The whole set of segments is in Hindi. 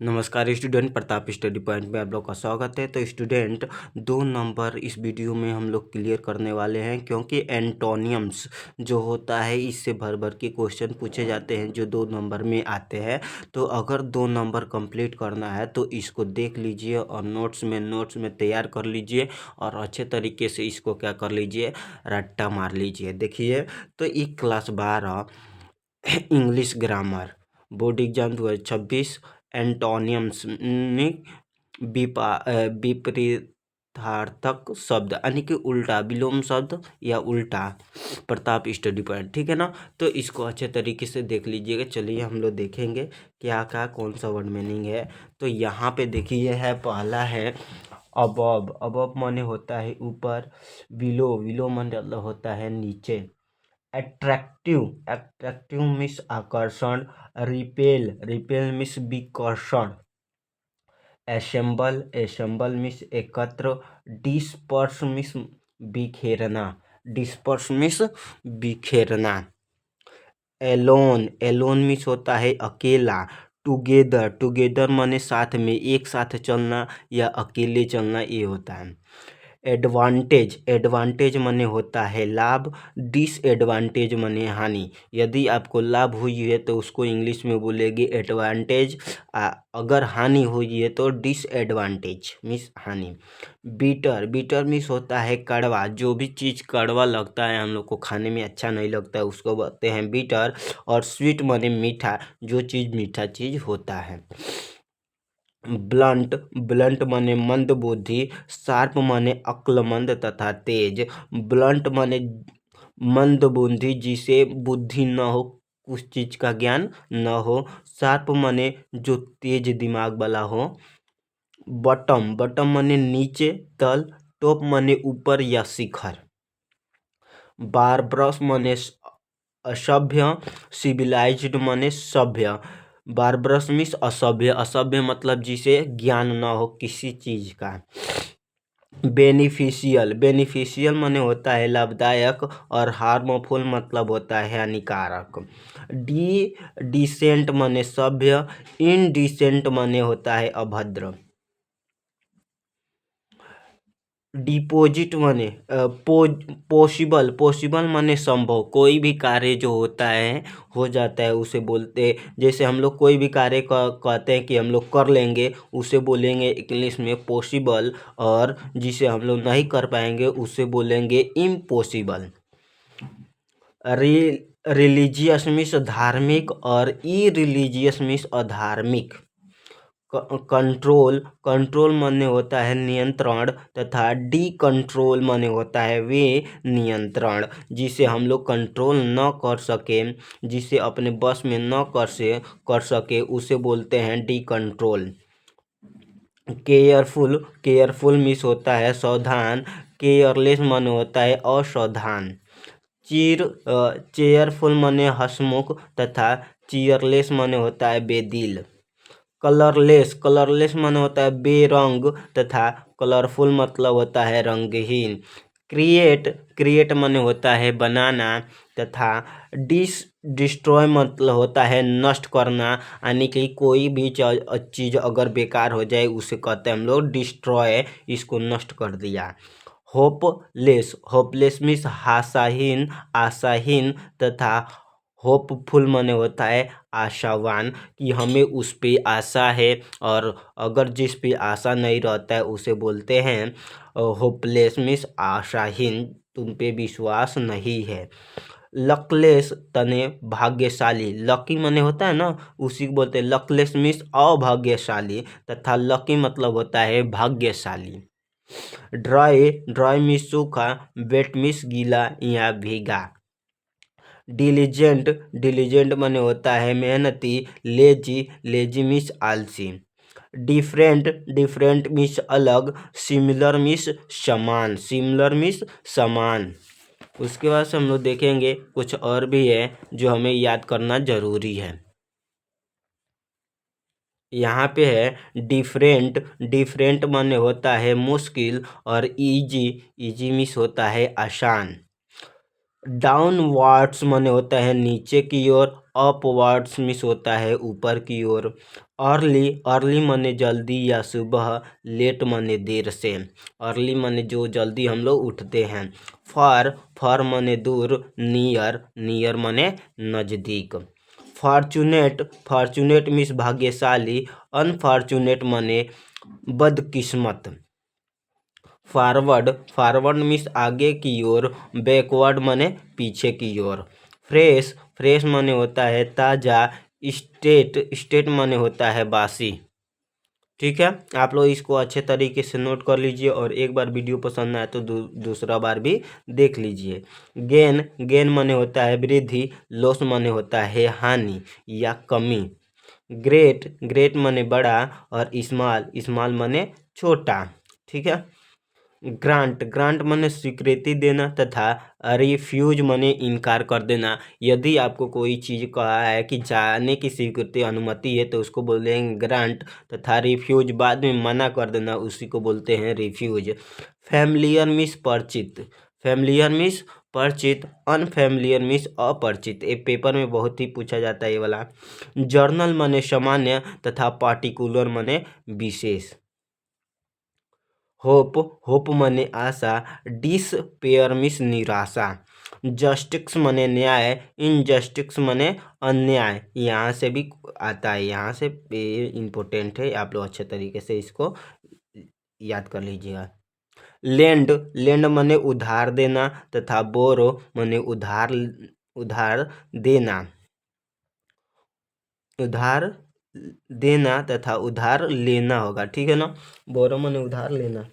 नमस्कार स्टूडेंट, प्रताप स्टडी पॉइंट में आप लोग का स्वागत है। तो स्टूडेंट 2 नंबर इस वीडियो में हम लोग क्लियर करने वाले हैं, क्योंकि एंटोनियम्स जो होता है इससे भर भर के क्वेश्चन पूछे जाते हैं जो 2 नंबर में आते हैं। तो अगर 2 नंबर कंप्लीट करना है तो इसको देख लीजिए और नोट्स में तैयार कर लीजिए और अच्छे तरीके से इसको क्या कर लीजिए, रट्टा मार लीजिए। देखिए, तो एक class 12 English grammar board exam 2026 antonyms विपरीतार्थक शब्द यानी कि उल्टा विलोम शब्द या उल्टा। प्रताप स्टडी पॉइंट, ठीक है ना। तो इसको अच्छे तरीके से देख लीजिएगा। चलिए हम लोग देखेंगे क्या क्या कौन सा वर्ड मीनिंग है। तो यहाँ पे देखिए है, पहला है अबव। अबव माने होता है ऊपर, बिलो बिलो माने होता है नीचे। अट्रैक्टिव, अट्रैक्टिव मीन्स आकर्षण। रिपेल, रिपेल मीन्स विकर्षण। असेंबल, असेंबल मीन्स एकत्र। डिस्पर्स मीन्स बिखेरना, डिस्पर्स मीन्स बिखेरना। एलोन, एलोन मीन्स होता है अकेला। टुगेदर, टुगेदर माने साथ में, एक साथ चलना या अकेले चलना, ये होता है। एडवांटेज, एडवांटेज माने होता है लाभ। डिसएडवांटेज माने हानि। यदि आपको लाभ हुई है तो उसको इंग्लिश में बोलेंगे एडवांटेज, अगर हानि हुई है तो डिसएडवांटेज मीन्स हानि। बीटर, बीटर मीन्स होता है कड़वा। जो भी चीज़ कड़वा लगता है, हम लोग को खाने में अच्छा नहीं लगता है, उसको बोलते हैं बीटर। और स्वीट माने मीठा, जो चीज़ मीठा चीज़ होता है। ब्लंट, ब्लंट माने मंद बुद्धि। शार्प माने अक्लमंद तथा तेज। ब्लंट माने मंद बुद्धि, जिसे बुद्धि न हो, उस चीज का ज्ञान न हो। शार्प माने जो तेज दिमाग वाला हो। बॉटम, बॉटम माने नीचे तल। टॉप माने ऊपर या शिखर। बारब्रश माने असभ्य। सिविलाइज्ड माने सभ्य। बारब्रश मीन्स असभ्य, असभ्य मतलब जिसे ज्ञान ना हो किसी चीज का। बेनिफिशियल, बेनिफिशियल माने होता है लाभदायक और हार्मफुल मतलब होता है हानिकारक। डिसेंट माने सभ्य। इनडिसेंट माने होता है अभद्र। डिपॉजिट माने पॉसिबल, पॉसिबल माने संभव। कोई भी कार्य जो होता है हो जाता है उसे बोलते, जैसे हम लोग कोई भी कार्य कहते हैं कि हम लोग कर लेंगे, उसे बोलेंगे इंग्लिश में पॉसिबल। और जिसे हम लोग नहीं कर पाएंगे उसे बोलेंगे इम्पॉसिबल। रिलीजियस मीन्स धार्मिक और इरिलीजियस मीन्स अधार्मिक। कंट्रोल, कंट्रोल माने होता है नियंत्रण तथा डी कंट्रोल माने होता है वे नियंत्रण, जिसे हम लोग कंट्रोल न कर सके, जिसे अपने बस में न कर सके उसे बोलते हैं D control. Careful, careful means होता है सावधान। केयरलेस माने होता है असावधान। चेयरफुल माने हंसमुख तथा चीयरलेस माने होता है बेदिल। कलरलेस, कलरलेस माने होता है बेरंग तथा कलरफुल मतलब होता है रंगहीन। क्रिएट, क्रिएट माने होता है बनाना तथा डिस्ट्रॉय मतलब होता है नष्ट करना, यानी कि कोई भी चीज़ अगर बेकार हो जाए उसे कहते हैं हम लोग डिस्ट्रॉय, इसको नष्ट कर दिया। होपलेस, होपलेस मीन्स आशाहीन, आशाहीन तथा होपफुल माने होता है आशावान, कि हमें उस पे आशा है। और अगर जिस पे आशा नहीं रहता है उसे बोलते हैं होपलेस मीन्स आशाहीन, तुम पे विश्वास नहीं है। लकलेस तने भाग्यशाली, लकी माने होता है ना, उसी को बोलते हैं लकलेस मीन्स अभाग्यशाली तथा लकी मतलब होता है भाग्यशाली। ड्राई, ड्राई मीन्स सूखा। वेट मीन्स गीला या भीगा। डिलीजेंट, डिलीजेंट माने होता है मेहनती। लेजी, लेजी मीन्स आलसी। डिफरेंट, डिफरेंट मीन्स अलग। सिमिलर मीन्स समान, सिमिलर मीन्स समान। उसके बाद से हम लोग देखेंगे कुछ और भी है जो हमें याद करना जरूरी है। यहाँ पे है डिफरेंट, डिफरेंट माने होता है मुश्किल। और इजी, इजी मीन्स होता है आसान। डाउनवर्ड्स माने होता है नीचे की ओर, अपवर्ड्स मीन्स होता है ऊपर की ओर। अर्ली अर्ली माने जल्दी या सुबह, लेट माने देर से। अर्ली माने जो जल्दी हम लोग उठते हैं। फार फार माने दूर, नियर नियर माने नज़दीक। फॉर्चुनेट फॉर्चुनेट मीन्स भाग्यशाली, अनफॉर्चुनेट माने बदकिस्मत। फॉरवर्ड फॉरवर्ड मीन्स आगे की ओर, बैकवर्ड माने पीछे की ओर। फ्रेश फ्रेश माने होता है ताज़ा, स्टेट स्टेट माने होता है बासी। ठीक है, आप लोग इसको अच्छे तरीके से नोट कर लीजिए और एक बार वीडियो पसंद आए तो दूसरा बार भी देख लीजिए। गेन गेन माने होता है वृद्धि, लॉस माने होता है हानि या कमी। ग्रेट ग्रेट माने बड़ा और स्मॉल स्मॉल माने छोटा। ठीक है, ग्रांट ग्रांट माने स्वीकृति देना तथा रिफ्यूज माने इनकार कर देना। यदि आपको कोई चीज़ कहा है कि जाने की स्वीकृति अनुमति है तो उसको बोलते हैं ग्रांट, तथा रिफ्यूज बाद में मना कर देना उसी को बोलते हैं रिफ्यूज। फैमिलियर मीन्स परिचित, फैमिलियर मीन्स परिचित, अनफैमिलियर मीन्स अपरिचित। एक पेपर में बहुत ही पूछा जाता है ये वाला। जर्नल माने सामान्य तथा पार्टिकुलर माने विशेष। होप होप माने आशा, डिसपेयर मीन्स निराशा। जस्टिस माने न्याय, इनजस्टिस माने अन्याय। यहाँ से भी आता है, यहाँ से इम्पोर्टेंट है, आप लोग अच्छे तरीके से इसको याद कर लीजिएगा। लेंड लेंड माने उधार देना तथा बोरो माने उधार उधार देना, उधार देना तथा उधार लेना होगा। ठीक है ना, बोरो माने उधार लेना,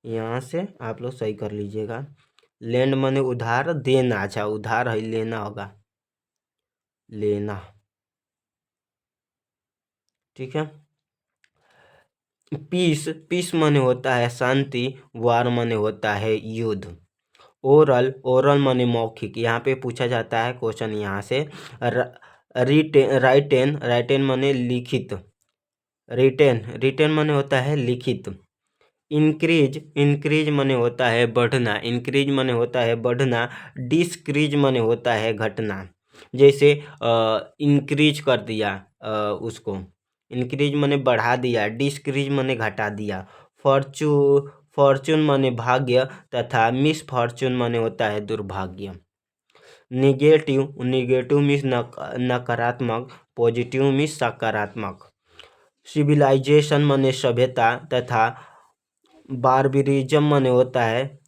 यहाँ से आप लोग सही कर लीजिएगा। लैंड माने उधार देना, अच्छा उधार है लेना होगा, लेना। ठीक है, पीस पीस माने होता है शांति, वार माने होता है युद्ध। ओरल ओरल माने मौखिक, यहाँ पे पूछा जाता है क्वेश्चन यहाँ से। राइटेन राइटेन माने लिखित, रिटेन रिटेन माने होता है लिखित। इंक्रीज इंक्रीज माने होता है बढ़ना, इंक्रीज माने होता है बढ़ना। डिस्क्रीज माने होता है घटना, जैसे इंक्रीज कर दिया, उसको इंक्रीज माने बढ़ा दिया, डिस्क्रीज माने घटा दिया। फॉर्चून माने भाग्य तथा मिस फॉर्चून माने होता है दुर्भाग्य। निगेटिव निगेटिव मीन्स नकारात्मक, पॉजिटिव मीन्स सकारात्मक। सिविलाइजेशन माने सभ्यता तथा बार्बरिज्म माने होता है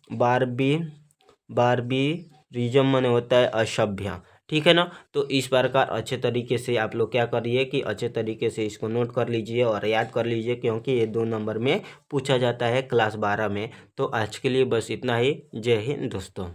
बार्बरिज्म माने होता है असभ्य। ठीक है ना, तो इस प्रकार अच्छे तरीके से आप लोग क्या करिए कि अच्छे तरीके से इसको नोट कर लीजिए और याद कर लीजिए, क्योंकि ये 2 नंबर में पूछा जाता है क्लास 12 में। तो आज के लिए बस इतना ही। जय हिंद दोस्तों।